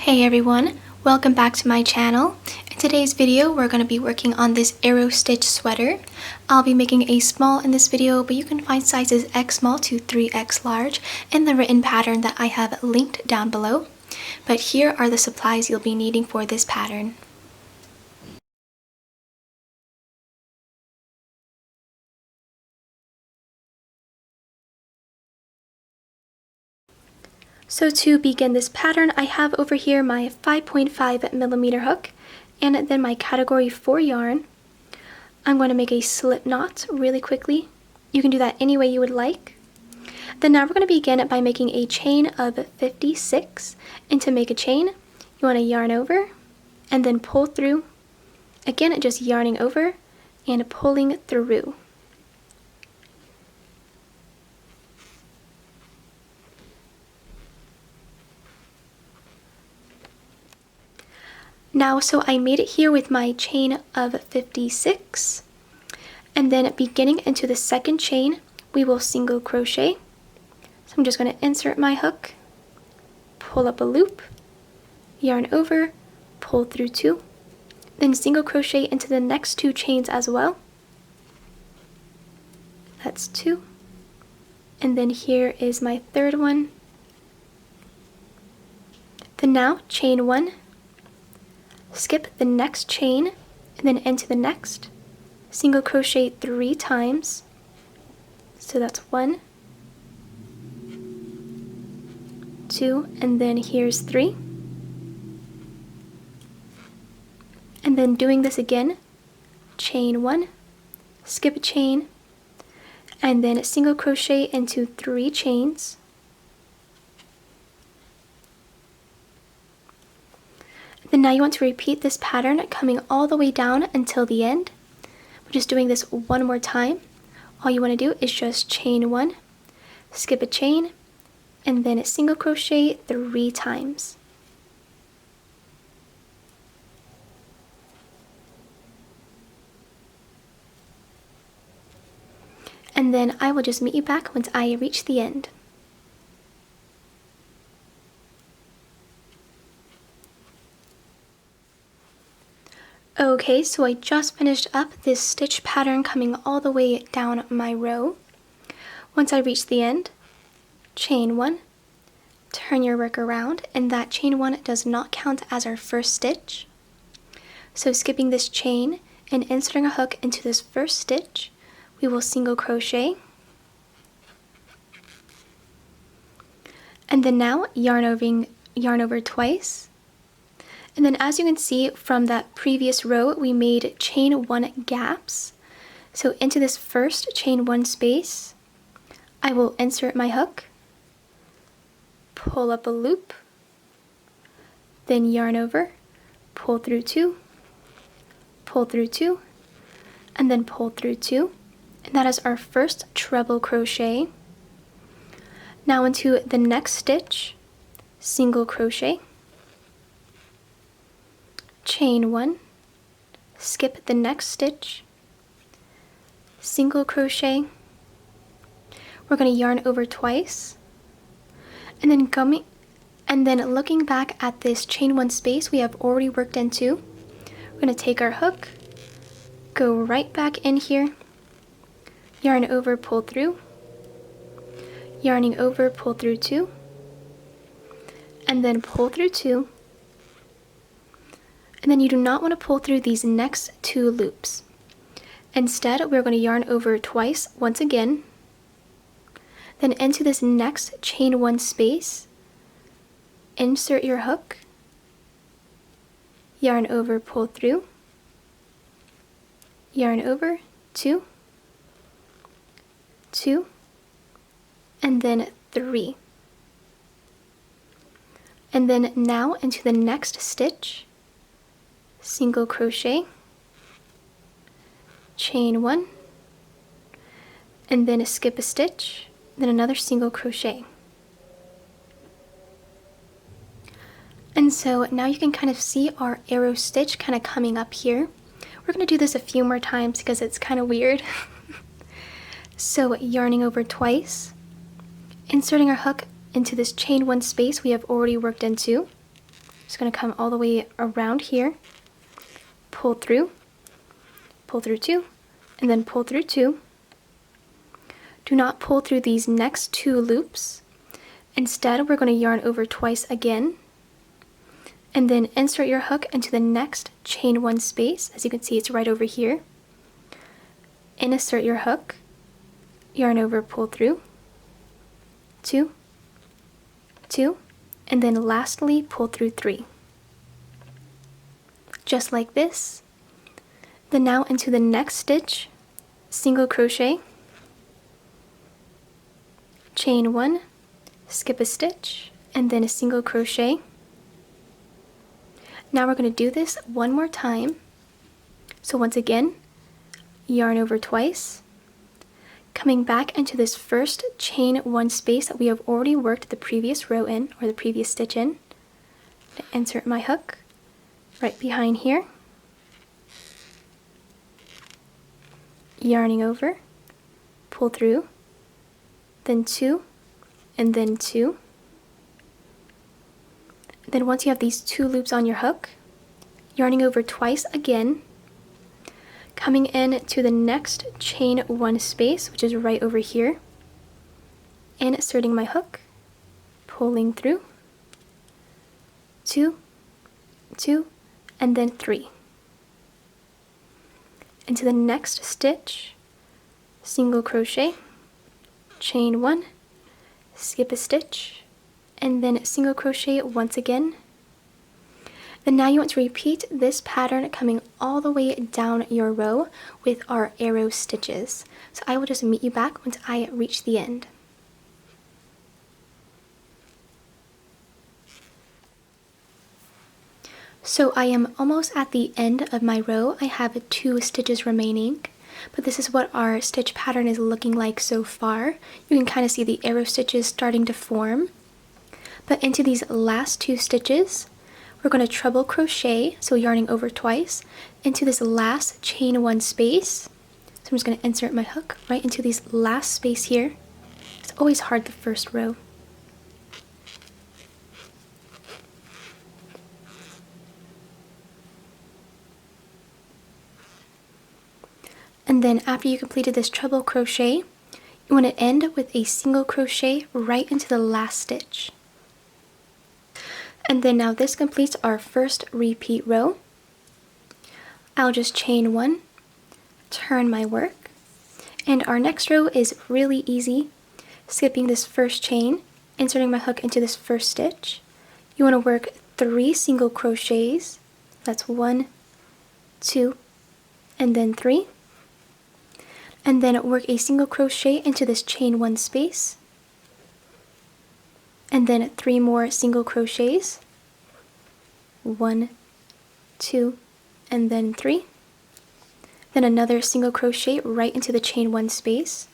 Hey everyone, welcome back to my channel. In today's video, we're going to be working on this arrow stitch sweater. I'll be making a small in this video, but you can find sizes X small to 3X large in the written pattern that I have linked down below. But here are the supplies you'll be needing for this pattern. So to begin this pattern, I have over here my 5.5mm hook and then my category 4 yarn. I'm going to make a slip knot really quickly. You can do that any way you would like. Then now we're going to begin by making a chain of 56. And to make a chain, you want to yarn over and then pull through. Again, just yarning over and pulling through. Now, so I made it here with my chain of 56, and then beginning into the second chain, we will single crochet. So I'm just going to insert my hook, pull up a loop, yarn over, pull through 2, then single crochet into the next 2 chains as well. That's 2, and then here is my third one. Then now chain 1, skip the next chain and then into the next, single crochet 3 times. So that's 1, 2, and then here's 3. And then doing this again, chain 1, skip a chain, and then single crochet into 3 chains. Then now you want to repeat this pattern coming all the way down until the end. We're just doing this one more time. All you want to do is just chain 1, skip a chain, and then a single crochet 3 times. And then I will just meet you back once I reach the end. Okay, so I just finished up this stitch pattern coming all the way down my row. Once I reach the end, chain 1, turn your work around, and that chain 1 does not count as our first stitch. So skipping this chain and inserting a hook into this first stitch, we will single crochet. And then now yarn over twice. And then as you can see from that previous row, we made chain 1 gaps. So into this first chain 1 space, I will insert my hook, pull up a loop, then yarn over, pull through 2, pull through 2, and then pull through 2. And that is our first treble crochet. Now into the next stitch, single crochet, chain 1, skip the next stitch, single crochet. We're going to yarn over twice, and then looking back at this chain 1 space we have already worked into, we're going to take our hook, go right back in here, yarn over, pull through, yarning over, pull through 2, and then pull through 2. And then you do not want to pull through these next 2 loops. Instead, we're going to yarn over twice once again, then into this next chain 1 space, insert your hook, yarn over, pull through, yarn over, 2, 2, and then 3. And then now into the next stitch, single crochet, chain 1, and then skip a stitch, then another single crochet. And so now you can kind of see our arrow stitch kind of coming up here. We're going to do this a few more times because it's kind of weird. So yarning over twice, inserting our hook into this chain 1 space we have already worked into. Just going to come all the way around here, pull through 2, and then pull through 2. Do not pull through these next 2 loops. Instead, we're going to yarn over twice again, and then insert your hook into the next chain 1 space. As you can see, it's right over here. Insert your hook, yarn over, pull through 2, 2, and then lastly pull through 3. Just like this. Then now into the next stitch, single crochet, chain 1, skip a stitch, and then a single crochet. Now we're going to do this one more time. So once again, yarn over twice, coming back into this first chain 1 space that we have already worked the previous row in, or the previous stitch in. Insert my hook right behind here, yarning over, pull through, then 2, and then 2. Then once you have these 2 loops on your hook, yarning over twice again, coming in to the next chain 1 space, which is right over here, inserting my hook, pulling through, 2, 2, and then 3. Into the next stitch, single crochet, chain 1, skip a stitch, and then single crochet once again. Then now you want to repeat this pattern coming all the way down your row with our arrow stitches. So I will just meet you back once I reach the end. So I am almost at the end of my row. I have 2 stitches remaining, but this is what our stitch pattern is looking like so far. You can kind of see the arrow stitches starting to form. But into these last 2 stitches, we're going to treble crochet, so yarning over twice, into this last chain 1 space. So I'm just going to insert my hook right into this last space here. It's always hard the first row. And then after you completed this treble crochet, you want to end with a single crochet right into the last stitch. And then now this completes our first repeat row. I'll just chain 1, turn my work, and our next row is really easy. Skipping this first chain, inserting my hook into this first stitch. You want to work 3 single crochets. That's 1, 2, and then 3. And then work a single crochet into this chain 1 space, and then 3 more single crochets, 1, 2, and then 3. Then another single crochet right into the chain 1 space,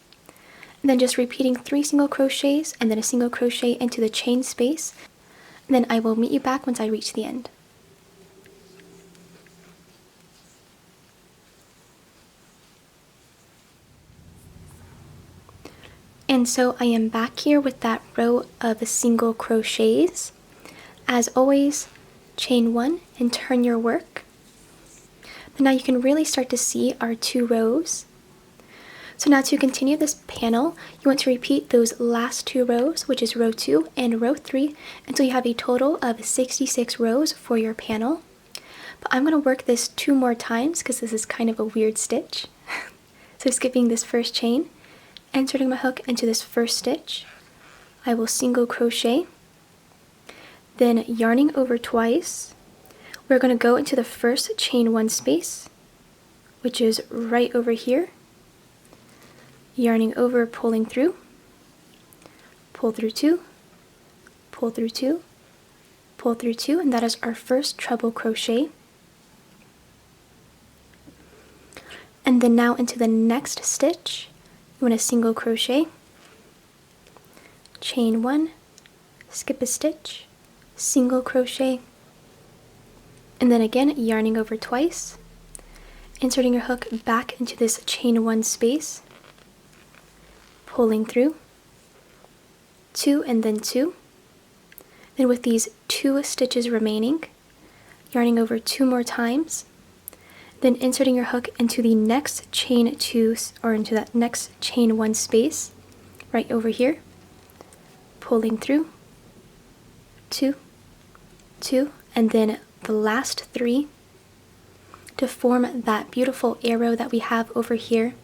and then just repeating 3 single crochets and then a single crochet into the chain space. And then I will meet you back once I reach the end. And so I am back here with that row of single crochets. As always, chain 1 and turn your work. But now you can really start to see our 2 rows. So now to continue this panel, you want to repeat those last 2 rows, which is row 2 and row 3, until you have a total of 66 rows for your panel. But I'm going to work this 2 more times because this is kind of a weird stitch. So skipping this first chain, inserting my hook into this first stitch, I will single crochet, then yarning over twice. We're going to go into the first chain 1 space, which is right over here, yarning over, pulling through, pull through 2, pull through 2, pull through 2, and that is our first treble crochet. And then now into the next stitch, you want to single crochet, chain 1, skip a stitch, single crochet, and then again yarning over twice, inserting your hook back into this chain 1 space, pulling through, 2 and then 2, Then with these 2 stitches remaining, yarning over 2 more times, then inserting your hook into the next chain 2, or into that next chain 1 space right over here, pulling through 2, 2, and then the last 3 to form that beautiful arrow that we have over here.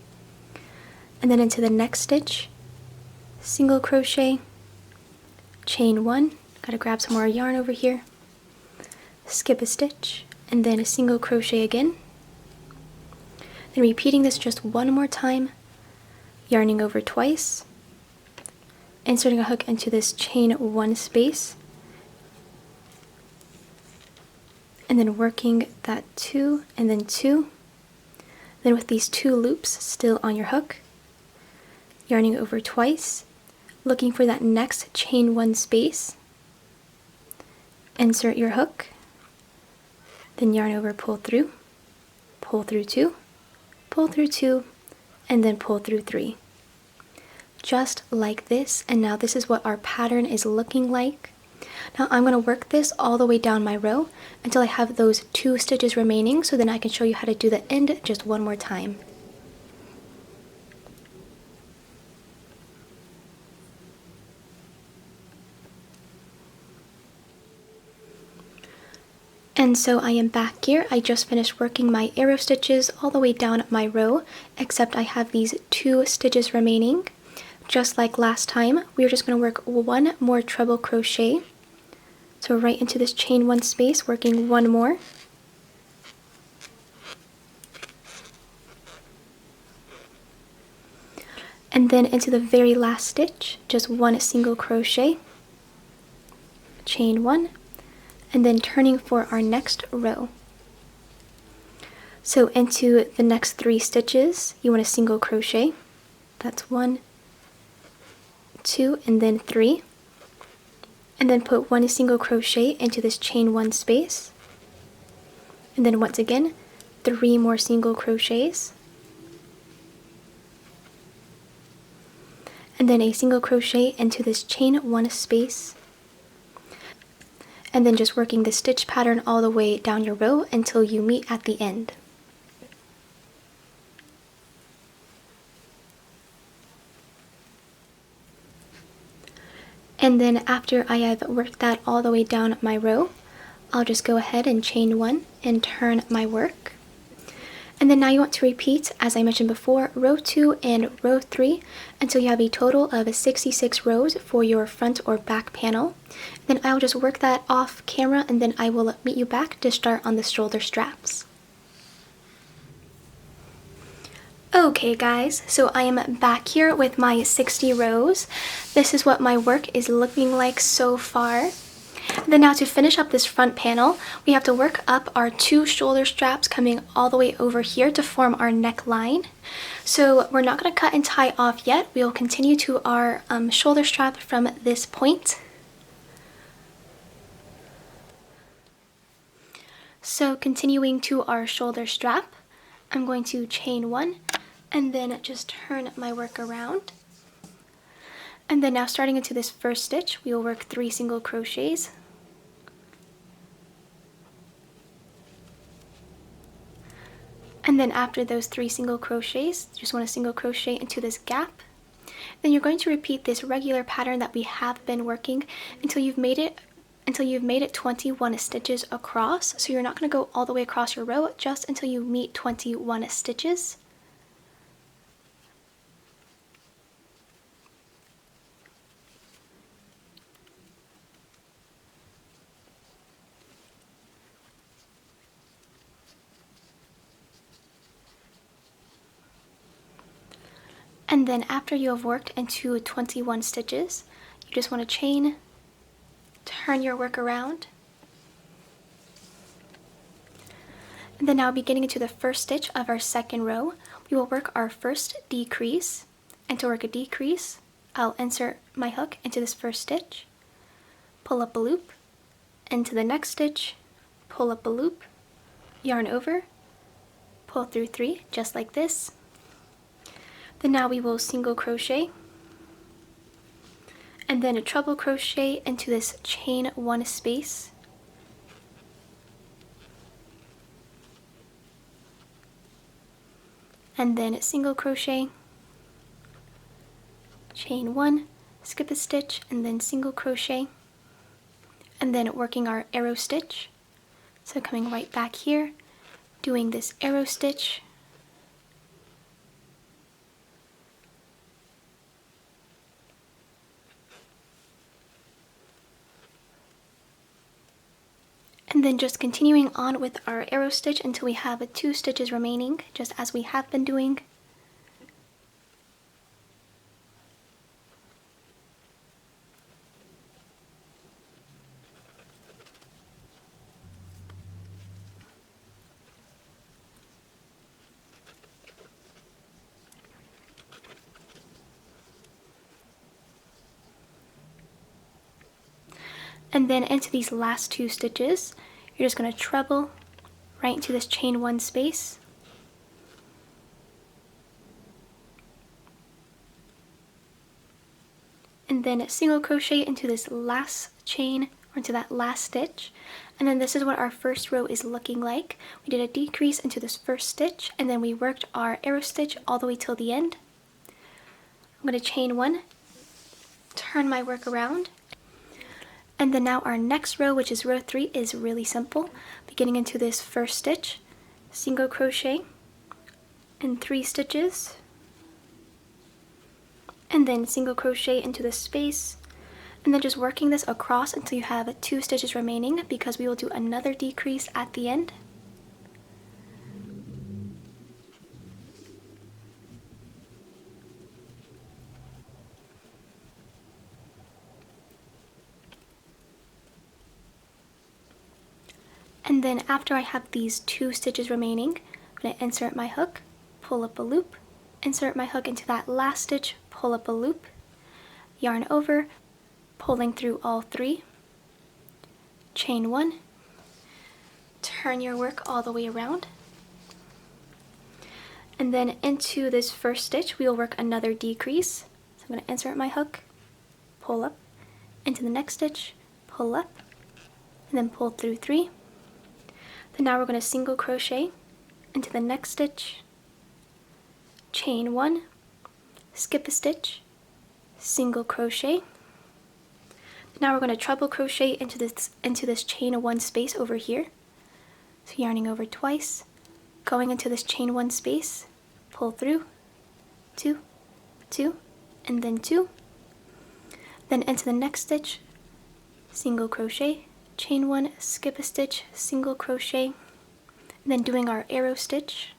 And then into the next stitch, single crochet, chain 1, gotta grab some more yarn over here, skip a stitch, and then a single crochet again. Then repeating this just 1 more time, yarning over twice, inserting a hook into this chain 1 space, and then working that 2 and then 2. Then with these 2 loops still on your hook, yarning over twice, looking for that next chain 1 space, insert your hook, then yarn over, pull through 2, pull through 2, and then pull through 3. Just like this, and now this is what our pattern is looking like. Now I'm going to work this all the way down my row until I have those 2 stitches remaining, so then I can show you how to do the end just 1 more time. And so I am back here. I just finished working my arrow stitches all the way down my row, except I have these 2 stitches remaining. Just like last time, we're just going to work 1 more treble crochet. So right into this chain 1 space, working 1 more. And then into the very last stitch, just 1 single crochet, chain 1, and then turning for our next row. So into the next 3 stitches, you want a single crochet. That's 1, 2, and then 3. And then put 1 single crochet into this chain 1 space. And then once again, 3 more single crochets. And then a single crochet into this chain 1 space. And then just working the stitch pattern all the way down your row until you meet at the end. And then after I have worked that all the way down my row, I'll just go ahead and chain 1 and turn my work. And then now you want to repeat, as I mentioned before, row 2 and row 3 until you have a total of 66 rows for your front or back panel. Then I'll just work that off camera, and then I will meet you back to start on the shoulder straps. Okay guys, so I am back here with my 60 rows. This is what my work is looking like so far. Then now to finish up this front panel, we have to work up our 2 shoulder straps coming all the way over here to form our neckline. So we're not going to cut and tie off yet. We'll continue to our shoulder strap from this point. So continuing to our shoulder strap, I'm going to chain 1 and then just turn my work around. And then now starting into this first stitch, we will work 3 single crochets. And then after those 3 single crochets, just want to single crochet into this gap. Then you're going to repeat this regular pattern that we have been working until you've made it 21 stitches across. So you're not going to go all the way across your row, just until you meet 21 stitches. And then after you have worked into 21 stitches, you just want to chain, turn your work around, and then now beginning into the first stitch of our second row, we will work our first decrease. And to work a decrease, I'll insert my hook into this first stitch, pull up a loop, into the next stitch, pull up a loop, yarn over, pull through 3, just like this. Then now we will single crochet, and then a treble crochet into this chain 1 space, and then single crochet, chain 1, skip a stitch, and then single crochet, and then working our arrow stitch. So coming right back here, doing this arrow stitch, and then just continuing on with our arrow stitch until we have 2 stitches remaining, just as we have been doing. And then into these last 2 stitches, you're just going to treble right into this chain 1 space, and then single crochet into this last chain, or into that last stitch. And then this is what our first row is looking like. We did a decrease into this first stitch, and then we worked our arrow stitch all the way till the end. I'm going to chain 1, turn my work around, and then now our next row, which is row 3, is really simple. Beginning into this first stitch, single crochet in 3 stitches, and then single crochet into this space, and then just working this across until you have 2 stitches remaining, because we will do another decrease at the end. And then after I have these 2 stitches remaining, I'm going to insert my hook, pull up a loop, insert my hook into that last stitch, pull up a loop, yarn over, pulling through all 3, chain 1, turn your work all the way around, and then into this first stitch we will work another decrease. So I'm going to insert my hook, pull up, into the next stitch, pull up, and then pull through 3. Then now we're going to single crochet into the next stitch, chain 1, skip a stitch, single crochet. Now we're going to treble crochet into this chain 1 space over here. So yarning over twice, going into this chain 1 space, pull through, 2, 2, and then 2. Then into the next stitch, single crochet, chain 1, skip a stitch, single crochet, and then doing our arrow stitch.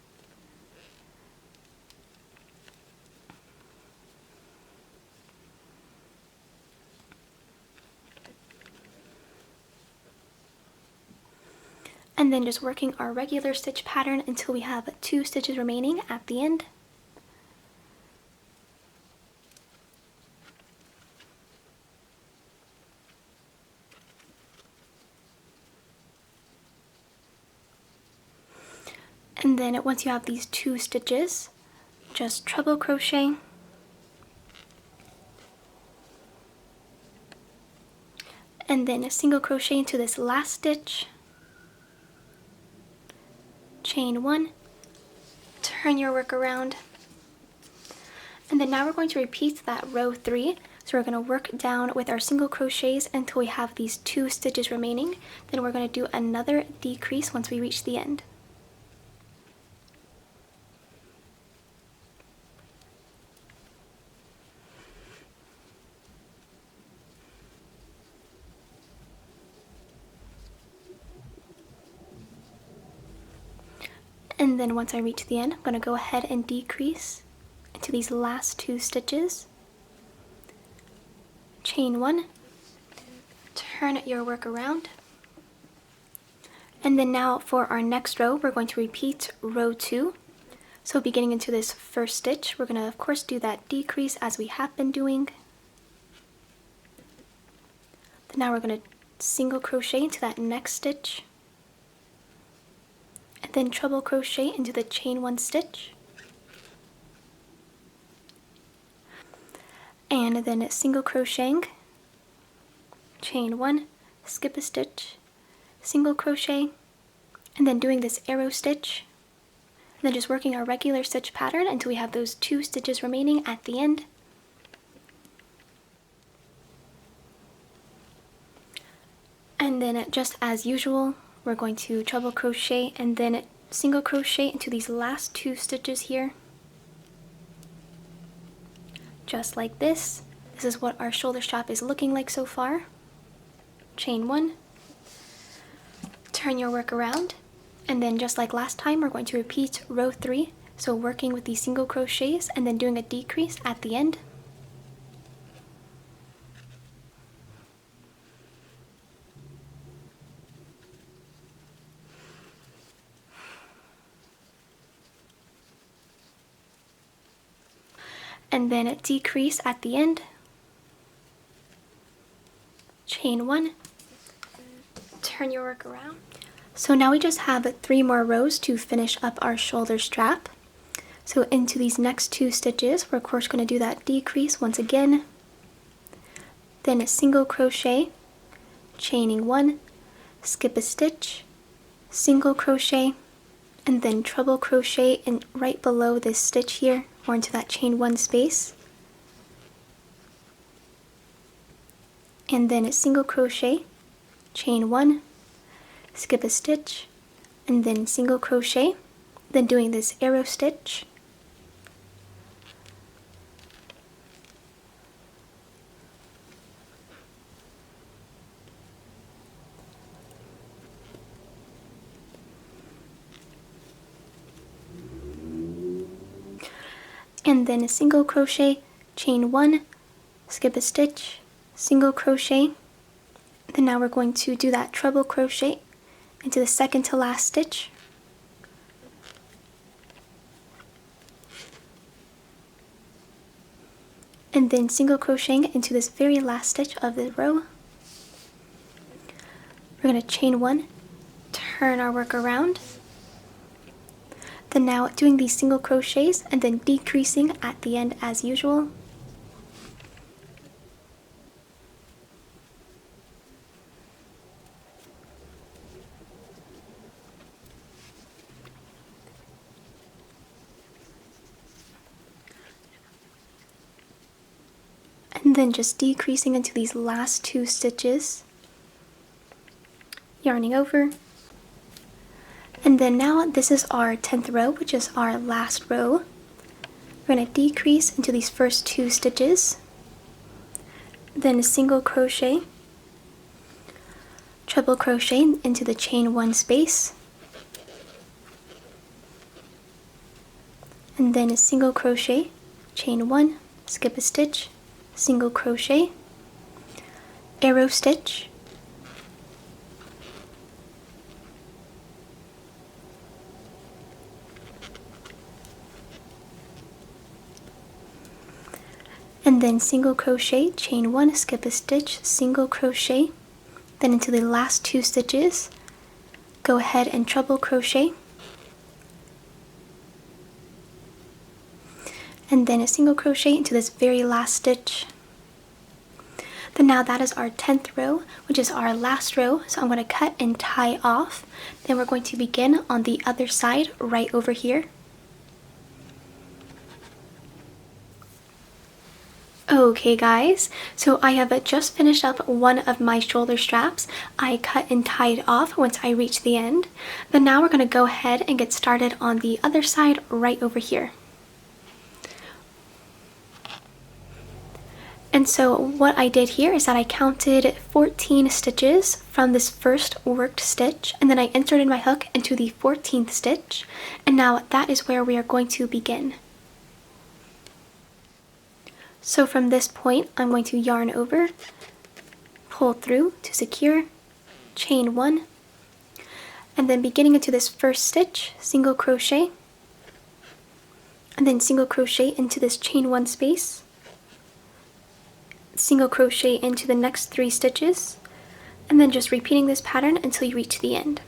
And then just working our regular stitch pattern until we have 2 stitches remaining at the end. And then once you have these 2 stitches, just treble crochet, and then a single crochet into this last stitch, chain 1, turn your work around, and then now we're going to repeat that row 3. So we're going to work down with our single crochets until we have these 2 stitches remaining. Then we're going to do another decrease once we reach the end. And then once I reach the end, I'm going to go ahead and decrease into these last 2 stitches, chain 1, turn your work around, and then now for our next row we're going to repeat row 2. So beginning into this first stitch, we're going to of course do that decrease as we have been doing. Then now we're going to single crochet into that next stitch, and then treble crochet into the chain 1 stitch, and then single crocheting chain 1, skip a stitch, single crochet, and then doing this arrow stitch, and then just working our regular stitch pattern until we have those 2 stitches remaining at the end. And then just as usual, we're going to treble crochet and then single crochet into these last 2 stitches here. Just like this. This is what our shoulder strap is looking like so far. Chain 1, turn your work around, and then just like last time, we're going to repeat row 3, so working with these single crochets and then doing a decrease at the end. And then a decrease at the end. Chain 1, turn your work around. So now we just have 3 more rows to finish up our shoulder strap. So into these next 2 stitches, we're of course going to do that decrease once again, then a single crochet, chaining 1, skip a stitch, single crochet, and then treble crochet in right below this stitch here, or into that chain 1 space, and then a single crochet, chain 1, skip a stitch, and then single crochet, then doing this arrow stitch, and then a single crochet, chain 1, skip a stitch, single crochet. Then now we're going to do that treble crochet into the second to last stitch, and then single crocheting into this very last stitch of the row. We're going to chain 1, turn our work around, then now doing these single crochets and then decreasing at the end as usual. And then just decreasing into these last 2 stitches, yarning over. And then now this is our 10th row, which is our last row. We're going to decrease into these first 2 stitches, then a single crochet, treble crochet into the chain 1 space, and then a single crochet, chain 1, skip a stitch, single crochet, arrow stitch, and then single crochet, chain 1, skip a stitch, single crochet, then into the last 2 stitches, go ahead and treble crochet, and then a single crochet into this very last stitch. Then now that is our 10th row, which is our last row, so I'm going to cut and tie off. Then we're going to begin on the other side right over here. Okay guys, so I have just finished up one of my shoulder straps. I cut and tied off once I reached the end. But now we're going to go ahead and get started on the other side right over here. And so what I did here is that I counted 14 stitches from this first worked stitch, and then I inserted my hook into the 14th stitch, and now that is where we are going to begin. So from this point, I'm going to yarn over, pull through to secure, chain 1, and then beginning into this first stitch, single crochet, and then single crochet into this chain 1 space, single crochet into the next 3 stitches, and then just repeating this pattern until you reach the end.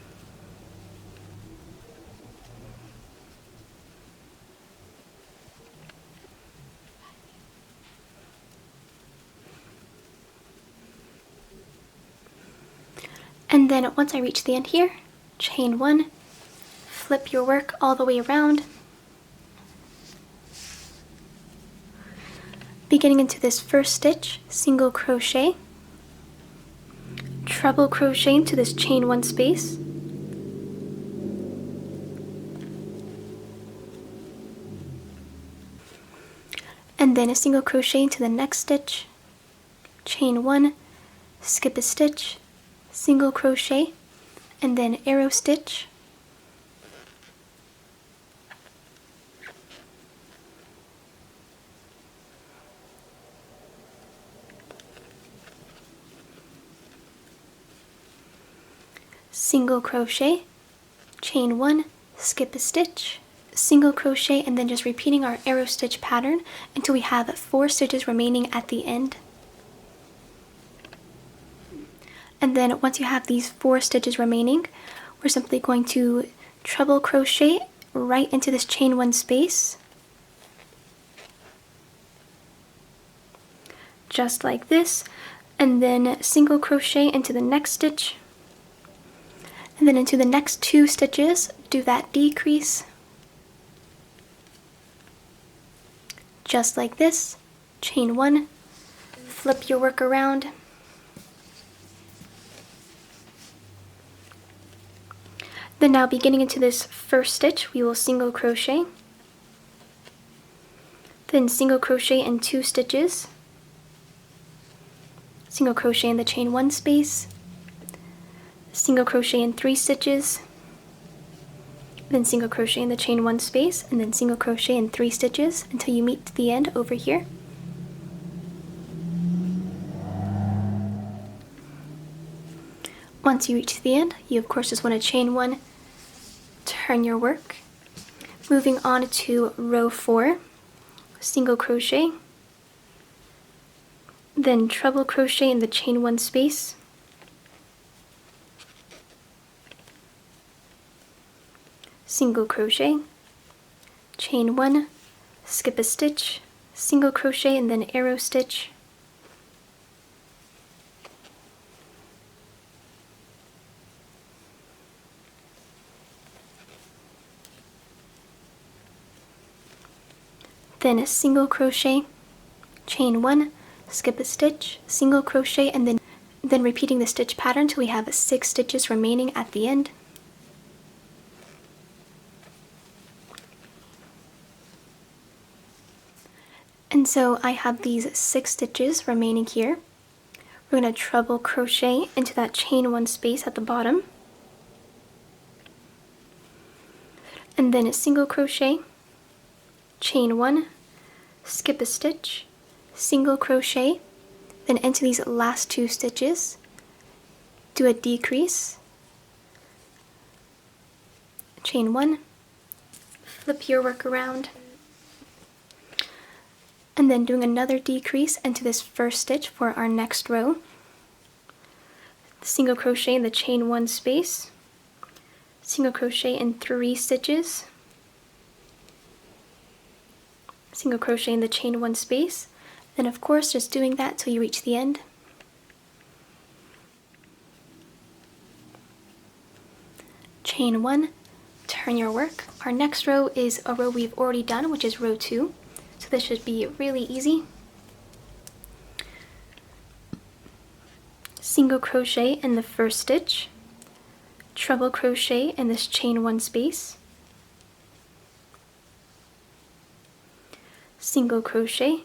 then once I reach the end here, chain 1, flip your work all the way around, beginning into this first stitch, single crochet, treble crochet into this chain 1 space, and then a single crochet into the next stitch, chain 1, skip a stitch, single crochet, and then arrow stitch, single crochet, chain 1, skip a stitch, single crochet, and then just repeating our arrow stitch pattern until we have 4 stitches remaining at the end. And then once you have these 4 stitches remaining, we're simply going to treble crochet right into this chain 1 space, just like this, and then single crochet into the next stitch, and then into the next 2 stitches, do that decrease, just like this, chain 1, flip your work around, then now beginning into this first stitch, we will single crochet, then single crochet in 2 stitches, single crochet in the chain 1 space, single crochet in 3 stitches, then single crochet in the chain 1 space, and then single crochet in 3 stitches until you meet the end over here. Once you reach the end, you of course just want to chain 1, turn your work. Moving on to row 4, single crochet, then treble crochet in the chain 1 space, single crochet, chain 1, skip a stitch, single crochet, and then arrow stitch, then a single crochet, chain 1, skip a stitch, single crochet, and then repeating the stitch pattern till we have 6 stitches remaining at the end. And so I have these 6 stitches remaining here. We're going to treble crochet into that chain 1 space at the bottom, and then a single crochet, chain 1, skip a stitch, single crochet, then into these last 2 stitches, do a decrease, chain 1, flip your work around, and then doing another decrease into this first stitch for our next row, single crochet in the chain 1 space, single crochet in 3 stitches, single crochet in the chain 1 space, then of course just doing that till you reach the end. Chain 1, turn your work. Our next row is a row we've already done, which is row 2, so this should be really easy. Single crochet in the first stitch, treble crochet in this chain 1 space, single crochet,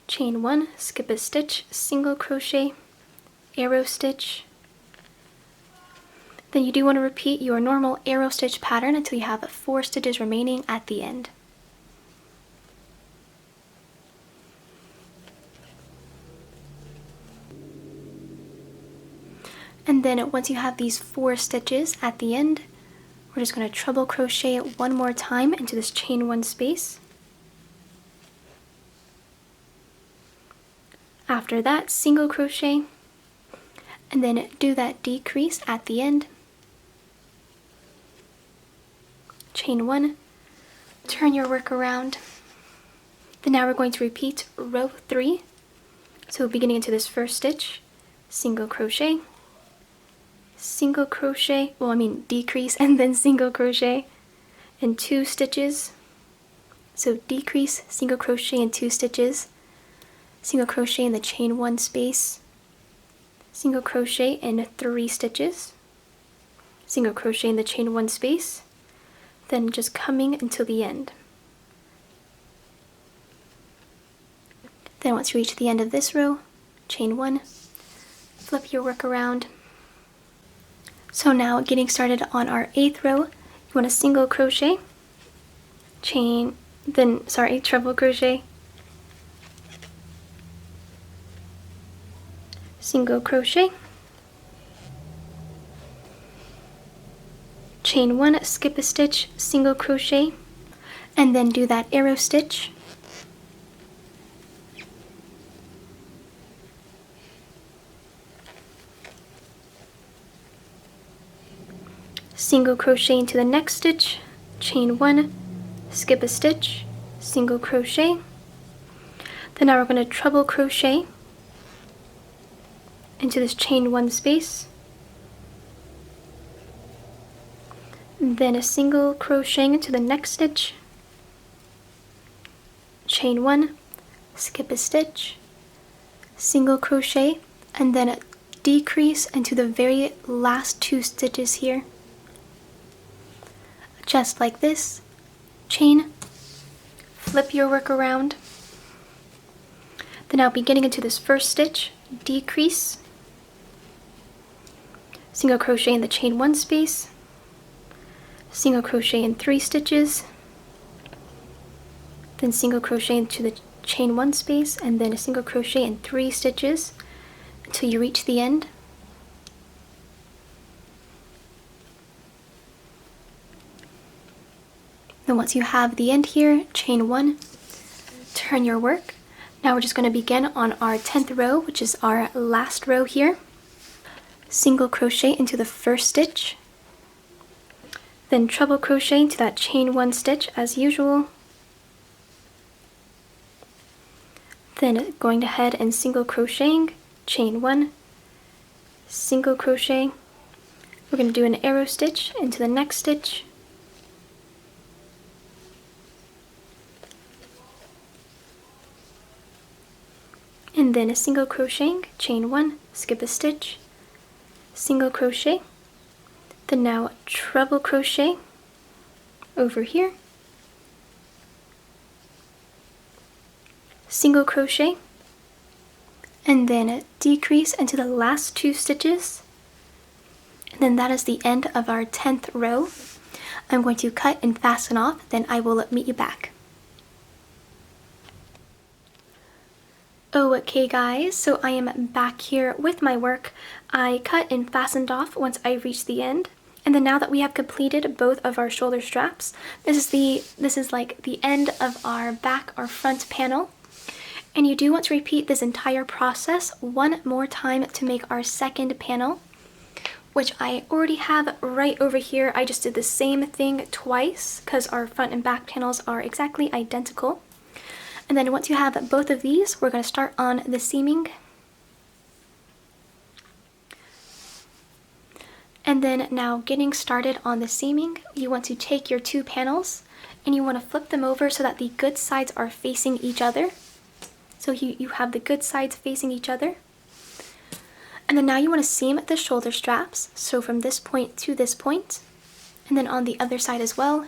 chain 1, skip a stitch, single crochet, arrow stitch. Then you do want to repeat your normal arrow stitch pattern until you have 4 stitches remaining at the end. And then once you have these 4 stitches at the end, we're just going to treble crochet one more time into this chain 1 space. After that, single crochet, and then do that decrease at the end, chain 1, turn your work around. Then now we're going to repeat row 3. So beginning into this first stitch, single crochet, single crochet, decrease and then single crochet and 2 stitches. So decrease, single crochet in 2 stitches, single crochet in the chain 1 space, single crochet in 3 stitches, single crochet in the chain 1 space, then just coming until the end. Then once you reach the end of this row, chain 1, flip your work around. So now getting started on our 8th row, you want to single crochet, treble crochet, single crochet, chain 1, skip a stitch, single crochet, and then do that arrow stitch. Single crochet into the next stitch, chain 1, skip a stitch, single crochet. Then now we're going to treble crochet into this chain 1 space, then a single crocheting into the next stitch, chain 1, skip a stitch, single crochet, and then a decrease into the very last 2 stitches here. Just like this, chain, flip your work around. Then now beginning into this first stitch, decrease, single crochet in the chain 1 space, single crochet in 3 stitches, then single crochet into the chain 1 space, and then a single crochet in 3 stitches until you reach the end. Then once you have the end here, chain 1, turn your work. Now we're just going to begin on our 10th row, which is our last row here. Single crochet into the first stitch, then treble crochet into that chain 1 stitch as usual, then going ahead and single crocheting, chain 1, single crochet. We're going to do an arrow stitch into the next stitch, and then a single crocheting, chain 1, skip a stitch, single crochet, then now treble crochet over here, single crochet, and then a decrease into the last 2 stitches, and then that is the end of our 10th row. I'm going to cut and fasten off, then I will meet you back. Okay guys, so I am back here with my work. I cut and fastened off once I reached the end. And then now that we have completed both of our shoulder straps, this is like the end of our back or front panel. And you do want to repeat this entire process one more time to make our second panel, which I already have right over here. I just did the same thing twice because our front and back panels are exactly identical. And then once you have both of these, we're going to start on the seaming. And then now getting started on the seaming, you want to take your 2 panels and you want to flip them over so that the good sides are facing each other. So you have the good sides facing each other. And then now you want to seam the shoulder straps. So from this point to this point, and then on the other side as well.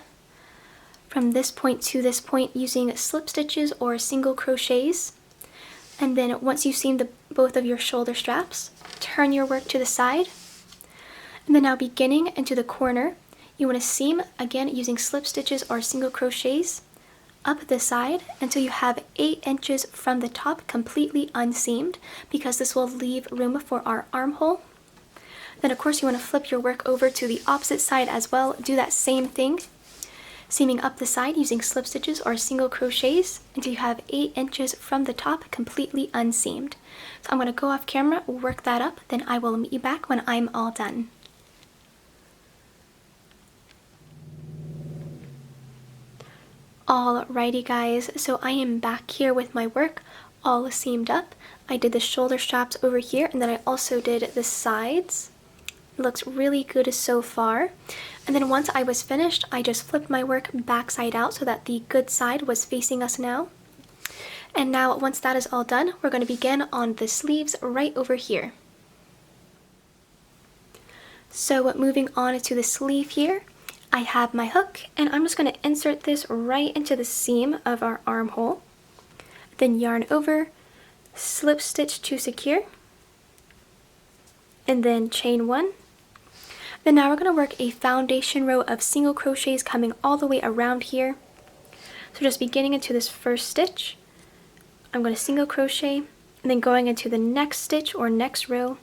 From this point to this point using slip stitches or single crochets. And then once you've seamed both of your shoulder straps, turn your work to the side. And then now beginning into the corner, you want to seam again using slip stitches or single crochets up the side until you have 8 inches from the top completely unseamed, because this will leave room for our armhole. Then of course you want to flip your work over to the opposite side as well. Do that same thing, seaming up the side using slip stitches or single crochets until you have 8 inches from the top completely unseamed. So I'm going to go off camera, work that up, then I will meet you back when I'm all done. Alrighty guys, so I am back here with my work all seamed up. I did the shoulder straps over here, and then I also did the sides. It looks really good so far. And then once I was finished, I just flipped my work backside out so that the good side was facing us now. And now once that is all done, we're going to begin on the sleeves right over here. So moving on to the sleeve here, I have my hook and I'm just going to insert this right into the seam of our armhole. Then yarn over, slip stitch to secure, and then chain 1. Then now we're going to work a foundation row of single crochets coming all the way around here. So just beginning into this first stitch, I'm going to single crochet, and then going into the next stitch or next row,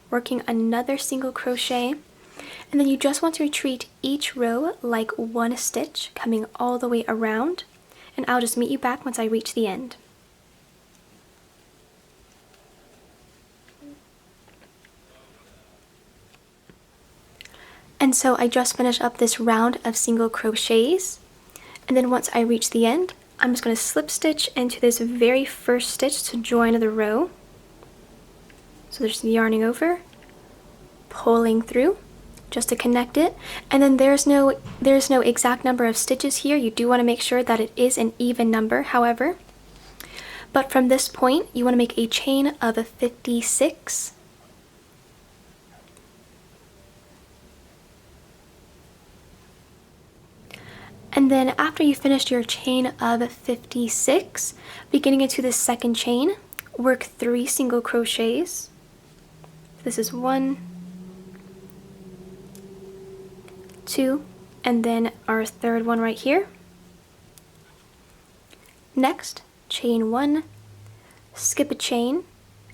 working another single crochet, and then you just want to retreat each row like one stitch coming all the way around, and I'll just meet you back once I reach the end. And so I just finished up this round of single crochets, and then once I reach the end, I'm just going to slip stitch into this very first stitch to join the row. So there's the yarning over, pulling through just to connect it, and then there's no exact number of stitches here. You do want to make sure that it is an even number, however. But from this point, you want to make a chain of 56. And then after you finished your chain of 56, beginning into the second chain, work 3 single crochets. This is 1, 2, and then our third one right here. Next, chain 1, skip a chain,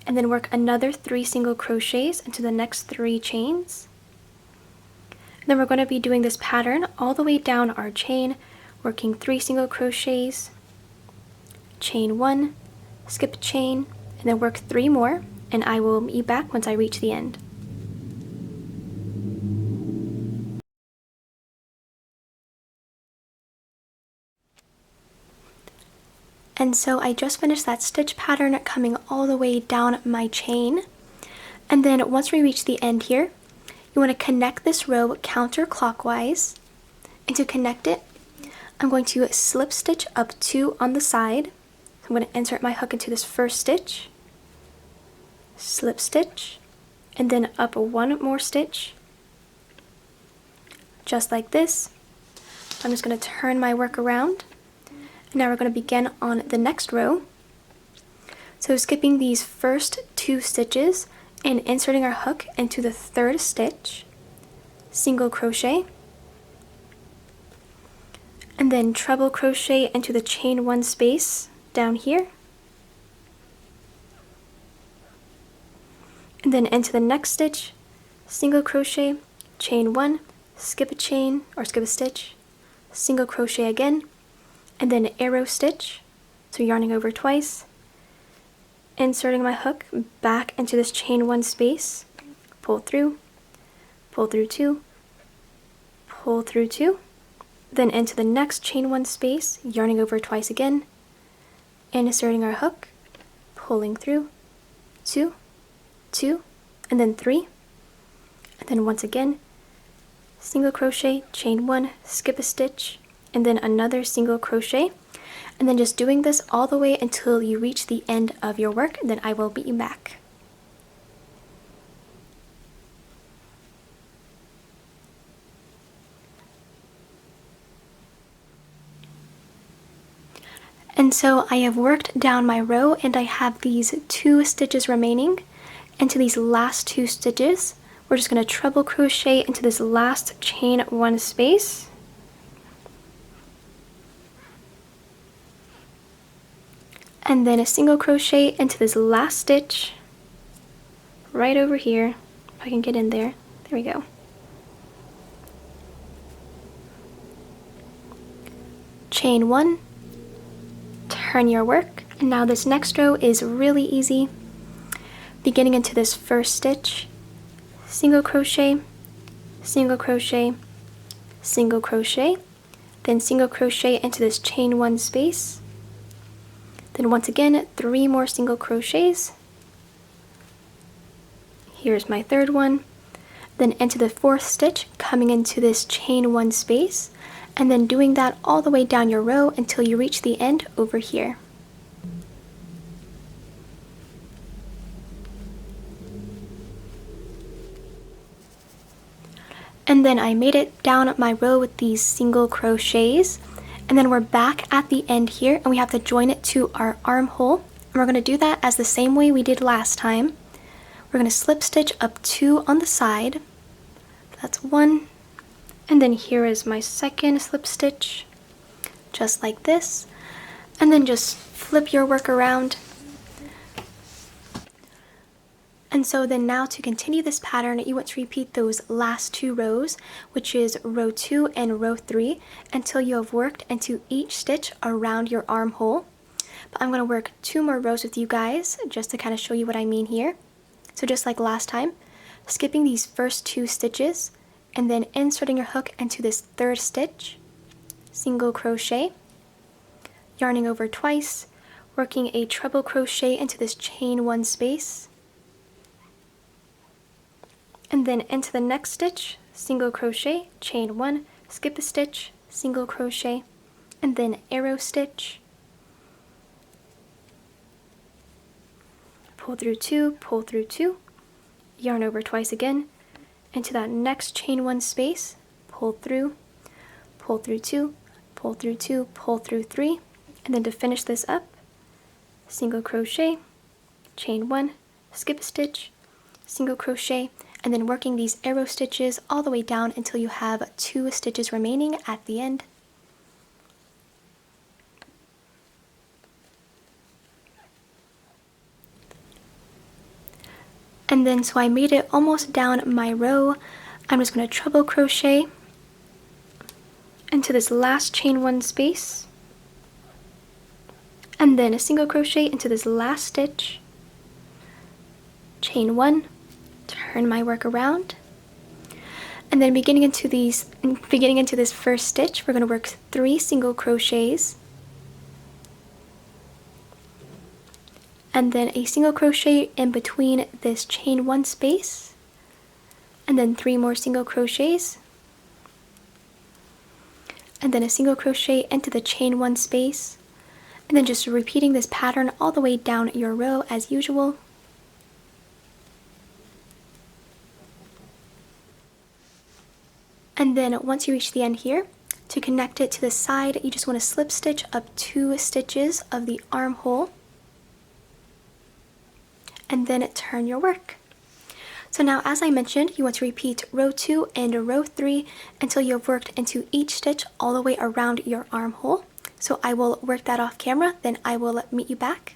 and then work another 3 single crochets into the next 3 chains. Then we're going to be doing this pattern all the way down our chain, working 3 single crochets, chain 1, skip a chain, and then work 3 more, and I will meet you back once I reach the end. And so I just finished that stitch pattern coming all the way down my chain, and then once we reach the end here, you want to connect this row counterclockwise, and to connect it, I'm going to slip stitch up 2 on the side. I'm going to insert my hook into this first stitch, slip stitch, and then up 1 more stitch, just like this. I'm just going to turn my work around, and now we're going to begin on the next row. So skipping these first 2 stitches, and inserting our hook into the third stitch, single crochet, and then treble crochet into the chain 1 space down here, and then into the next stitch, single crochet, chain 1, skip a chain or skip a stitch, single crochet again, and then arrow stitch, so yarning over twice, inserting my hook back into this chain 1 space, pull through 2, pull through 2, then into the next chain 1 space, yarning over twice again, and inserting our hook, pulling through 2, 2, and then 3, and then once again, single crochet, chain 1, skip a stitch, and then another single crochet, and then just doing this all the way until you reach the end of your work, and then I will meet you back. And so I have worked down my row, and I have these 2 stitches remaining. Into these last 2 stitches, we're just going to treble crochet into this last chain 1 space, and then a single crochet into this last stitch right over here. If I can get in there. There we go. Chain 1, turn your work, and now this next row is really easy. Beginning into this first stitch, single crochet, single crochet, single crochet, then single crochet into this chain 1 space. Then once again, 3 more single crochets. Here's my third one. then into the 4th stitch, coming into this chain 1 space, and then doing that all the way down your row until you reach the end over here. And then I made it down my row with these single crochets, and then we're back at the end here, and we have to join it to our armhole, and we're going to do that as the same way we did last time. We're going to slip stitch up 2 on the side. That's 1, and then here is my 2nd slip stitch, just like this, and then just flip your work around. And so then now to continue this pattern, you want to repeat those last 2 rows, which is row 2 and row 3, until you have worked into each stitch around your armhole. But I'm going to work 2 more rows with you guys, just to kind of show you what I mean here. So just like last time, skipping these first 2 stitches, and then inserting your hook into this 3rd stitch, single crochet, yarning over twice, working a treble crochet into this chain 1 space, and then into the next stitch, single crochet, chain 1, skip a stitch, single crochet, and then arrow stitch, pull through 2, pull through 2, yarn over twice again, into that next chain 1 space, pull through 2, pull through 2, pull through 3, and then to finish this up, single crochet, chain 1, skip a stitch, single crochet, and then working these arrow stitches all the way down until you have 2 stitches remaining at the end. And then so I made it almost down my row. I'm just going to treble crochet into this last chain 1 space, and then a single crochet into this last stitch, chain 1, turn my work around, and then beginning into this first stitch, we're going to work 3 single crochets, and then a single crochet in between this chain 1 space, and then 3 more single crochets, and then a single crochet into the chain 1 space, and then just repeating this pattern all the way down your row as usual. And then once you reach the end here, to connect it to the side, you just want to slip stitch up 2 stitches of the armhole, and then turn your work. So now, as I mentioned, you want to repeat row 2 and row 3 until you have worked into each stitch all the way around your armhole. So I will work that off camera, then I will meet you back.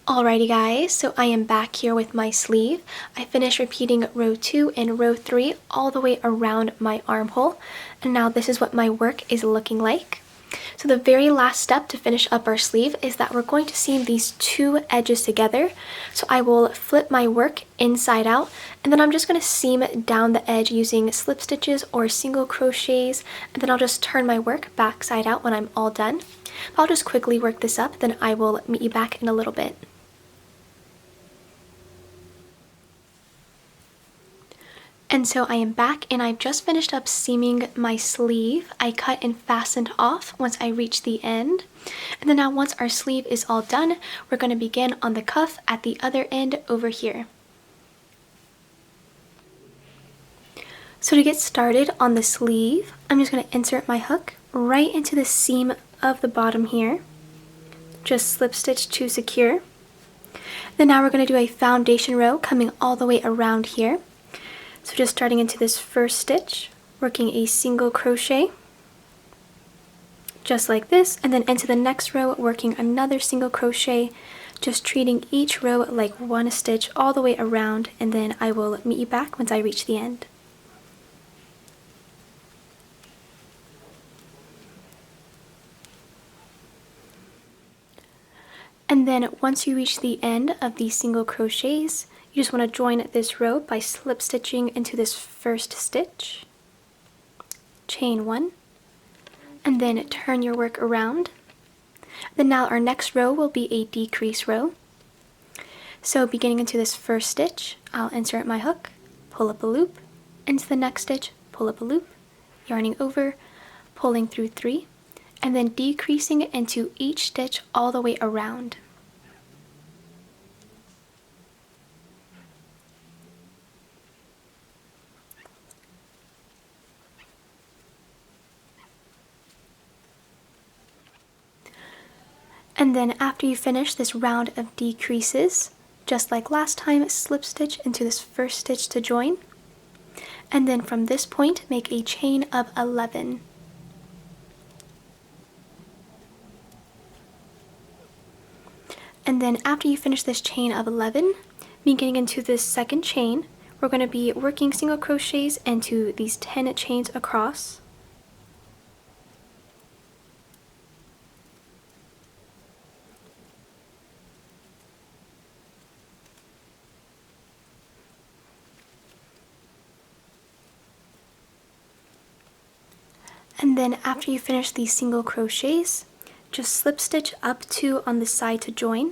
Alrighty guys, so I am back here with my sleeve. I finished repeating row 2 and row 3 all the way around my armhole, and now this is what my work is looking like. So the very last step to finish up our sleeve is that we're going to seam these 2 edges together. So I will flip my work inside out, and then I'm just going to seam down the edge using slip stitches or single crochets, and then I'll just turn my work back side out when I'm all done. I'll just quickly work this up, then I will meet you back in a little bit. And so I am back, and I've just finished up seaming my sleeve. I cut and fastened off once I reached the end. And then now once our sleeve is all done, we're going to begin on the cuff at the other end over here. So to get started on the sleeve, I'm just going to insert my hook right into the seam of the bottom here. Just slip stitch to secure. Then now we're going to do a foundation row coming all the way around here. So just starting into this first stitch, working a single crochet, just like this, and then into the next row, working another single crochet, just treating each row like one stitch all the way around, and then I will meet you back once I reach the end. And then once you reach the end of these single crochets, you just want to join this row by slip stitching into this first stitch, chain 1, and then turn your work around. Then now our next row will be a decrease row. So beginning into this first stitch, I'll insert my hook, pull up a loop, into the next stitch, pull up a loop, yarning over, pulling through 3, and then decreasing into each stitch all the way around. And then after you finish this round of decreases, just like last time, slip stitch into this first stitch to join. And then from this point, make a chain of 11. And then after you finish this chain of 11, beginning into this second chain, we're going to be working single crochets into these 10 chains across. And then after you finish these single crochets, just slip stitch up 2 on the side to join,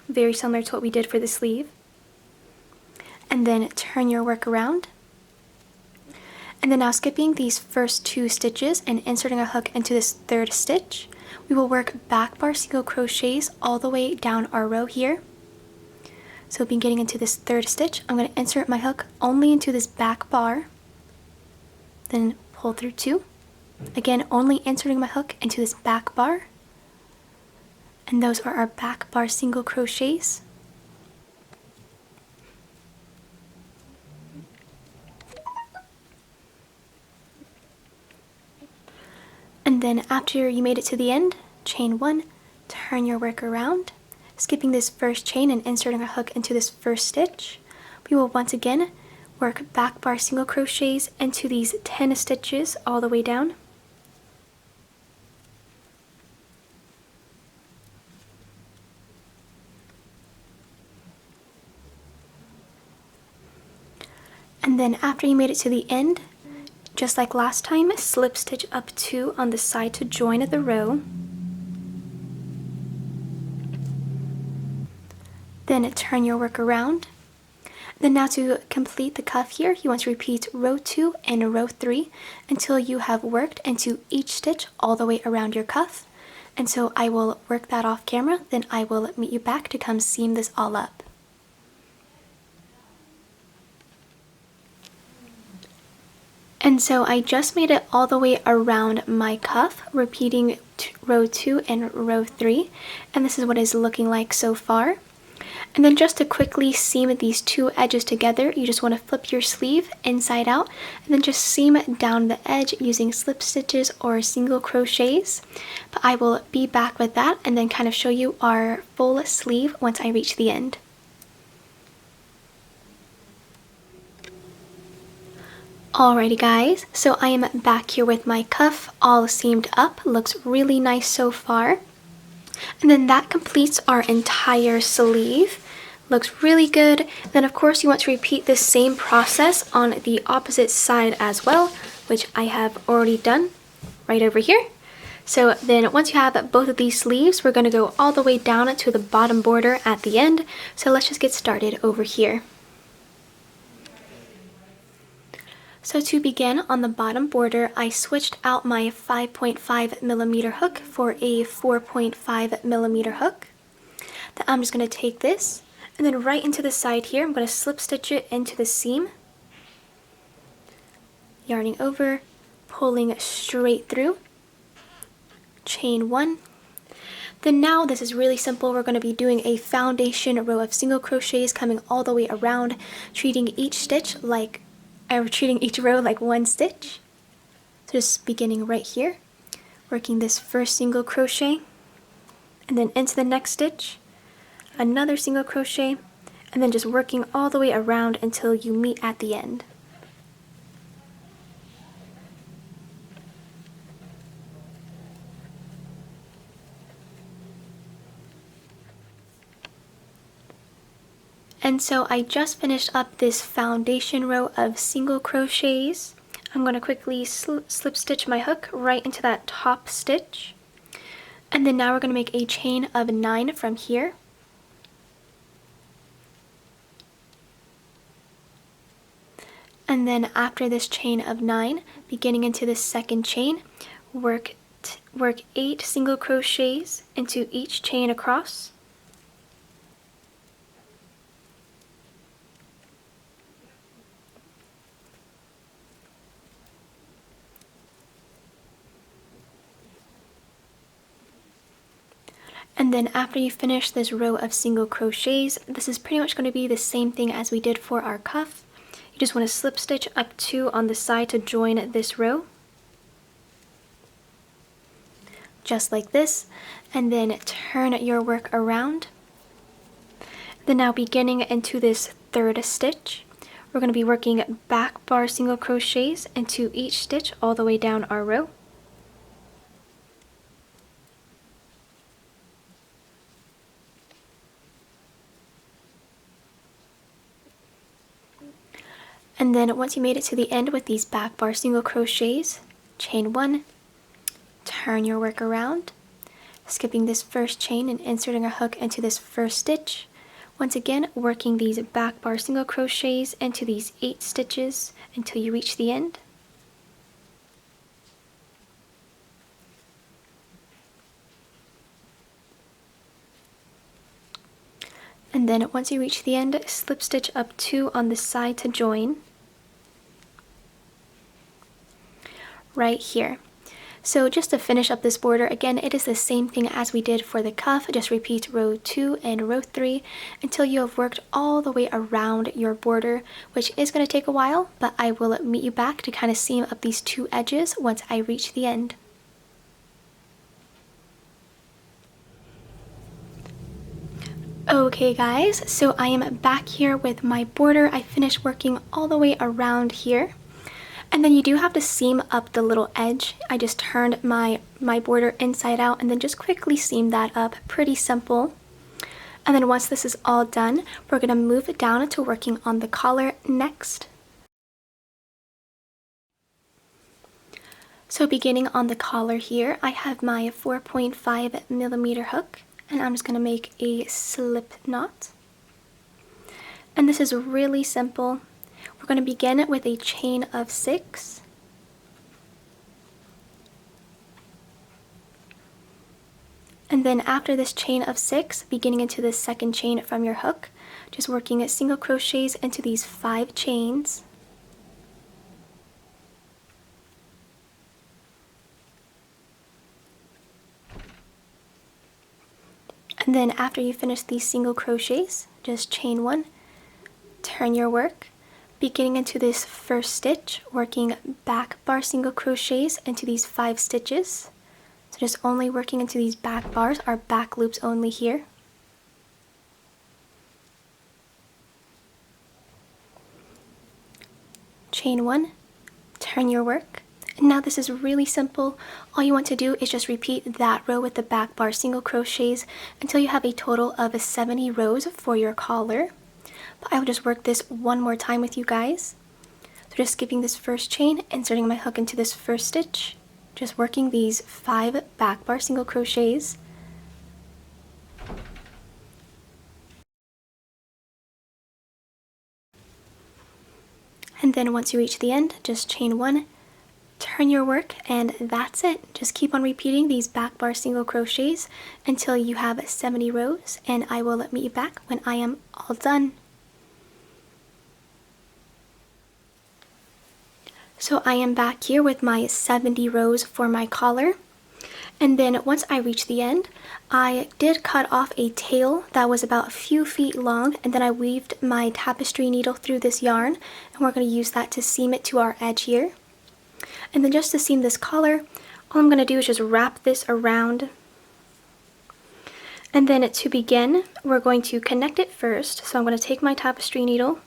very similar to what we did for the sleeve. And then turn your work around. And then now skipping these first 2 stitches and inserting a hook into this third stitch, we will work back bar single crochets all the way down our row here. So beginning into this third stitch, I'm going to insert my hook only into this back bar, then pull through 2. Again, only inserting my hook into this back bar. And those are our back bar single crochets. And then after you made it to the end, chain 1, turn your work around, skipping this first chain and inserting a hook into this first stitch. We will once again work back bar single crochets into these 10 stitches all the way down. And then after you made it to the end, just like last time, slip stitch up 2 on the side to join the row. Then turn your work around. Then now to complete the cuff here, you want to repeat row 2 and row 3 until you have worked into each stitch all the way around your cuff. And so I will work that off camera, then I will meet you back to come seam this all up. And so I just made it all the way around my cuff, repeating row 2 and row 3, and this is what it's looking like so far. And then just to quickly seam these 2 edges together, you just want to flip your sleeve inside out, and then just seam down the edge using slip stitches or single crochets. But I will be back with that and then kind of show you our full sleeve once I reach the end. Alrighty guys, so I am back here with my cuff all seamed up. Looks really nice so far. And then that completes our entire sleeve. Looks really good. Then of course you want to repeat this same process on the opposite side as well, which I have already done right over here. So then once you have both of these sleeves, we're going to go all the way down to the bottom border at the end. So let's just get started over here. So to begin, on the bottom border, I switched out my 5.5mm hook for a 4.5mm hook. Then I'm just going to take this, and then right into the side here, I'm going to slip stitch it into the seam, yarning over, pulling straight through, chain 1. Then now this is really simple. We're going to be doing a foundation row of single crochets coming all the way around, treating each row like one stitch. So just beginning right here, working this first single crochet, and then into the next stitch, another single crochet, and then just working all the way around until you meet at the end. And so I just finished up this foundation row of single crochets. I'm going to quickly slip stitch my hook right into that top stitch. And then now we're going to make a chain of 9 from here. And then after this chain of 9, beginning into the second chain, work 8 single crochets into each chain across. And then after you finish this row of single crochets, this is pretty much going to be the same thing as we did for our cuff. You just want to slip stitch up 2 on the side to join this row. Just like this, and then turn your work around. Then now beginning into this third stitch, we're going to be working back bar single crochets into each stitch all the way down our row. And then once you made it to the end with these back bar single crochets, chain 1, turn your work around, skipping this first chain and inserting a hook into this first stitch. Once again, working these back bar single crochets into these 8 stitches until you reach the end. And then once you reach the end, slip stitch up 2 on the side to join. Right here. So just to finish up this border, again, it is the same thing as we did for the cuff. Just repeat row 2 and row 3 until you have worked all the way around your border, which is going to take a while, but I will meet you back to kind of seam up these 2 edges once I reach the end. Okay guys, so I am back here with my border. I finished working all the way around here. And then you do have to seam up the little edge. I just turned my border inside out and then just quickly seam that up. Pretty simple. And then once this is all done, we're going to move down to working on the collar next. So beginning on the collar here, I have my 4.5mm hook, and I'm just going to make a slip knot. And this is really simple. We're going to begin with a chain of 6. And then after this chain of 6, beginning into the second chain from your hook, just working at single crochets into these 5 chains. And then after you finish these single crochets, just chain 1, turn your work, beginning into this first stitch, working back bar single crochets into these 5 stitches. So just only working into these back bars, our back loops only here. Chain 1, turn your work. And now this is really simple. All you want to do is just repeat that row with the back bar single crochets until you have a total of 70 rows for your collar. But I will just work this one more time with you guys. So just skipping this first chain, inserting my hook into this first stitch, just working these 5 back bar single crochets. And then once you reach the end, just chain 1, turn your work, and that's it. Just keep on repeating these back bar single crochets until you have 70 rows, and I will meet you back when I am all done. So I am back here with my 70 rows for my collar. And then once I reached the end, I did cut off a tail that was about a few feet long, and then I weaved my tapestry needle through this yarn, and we're going to use that to seam it to our edge here. And then just to seam this collar, all I'm going to do is just wrap this around. And then to begin, we're going to connect it first. So I'm going to take my tapestry needle,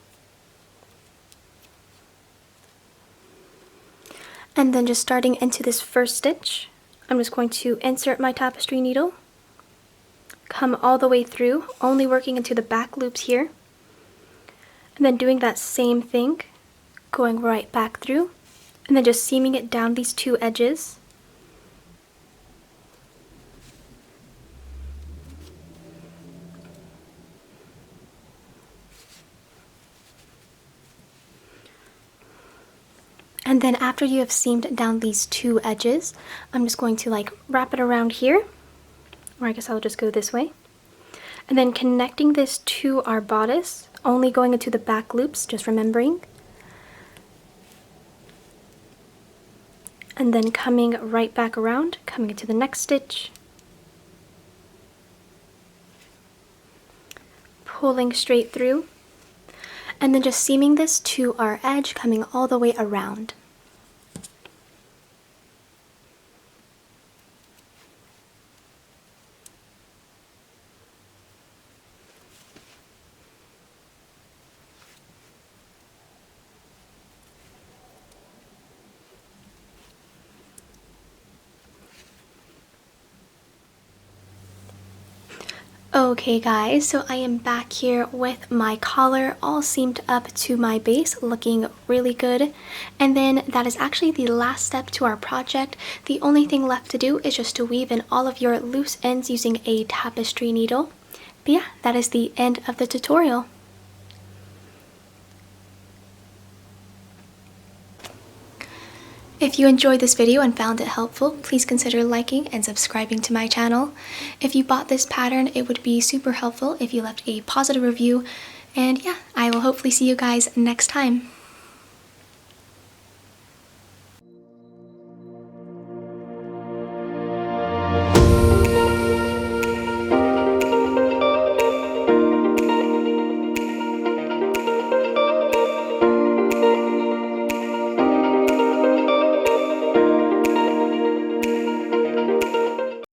and then just starting into this first stitch, I'm just going to insert my tapestry needle, come all the way through, only working into the back loops here, and then doing that same thing, going right back through, and then just seaming it down these 2 edges. And then after you have seamed down these two edges, I'm just going to like wrap it around here, or I guess I'll just go this way. And then connecting this to our bodice, only going into the back loops, just remembering. And then coming right back around, coming into the next stitch. Pulling straight through. And then just seaming this to our edge, coming all the way around. Okay guys, so I am back here with my collar all seamed up to my base, looking really good. And then that is actually the last step to our project. The only thing left to do is just to weave in all of your loose ends using a tapestry needle. But yeah, that is the end of the tutorial. If you enjoyed this video and found it helpful, please consider liking and subscribing to my channel. If you bought this pattern, it would be super helpful if you left a positive review. And yeah, I will hopefully see you guys next time.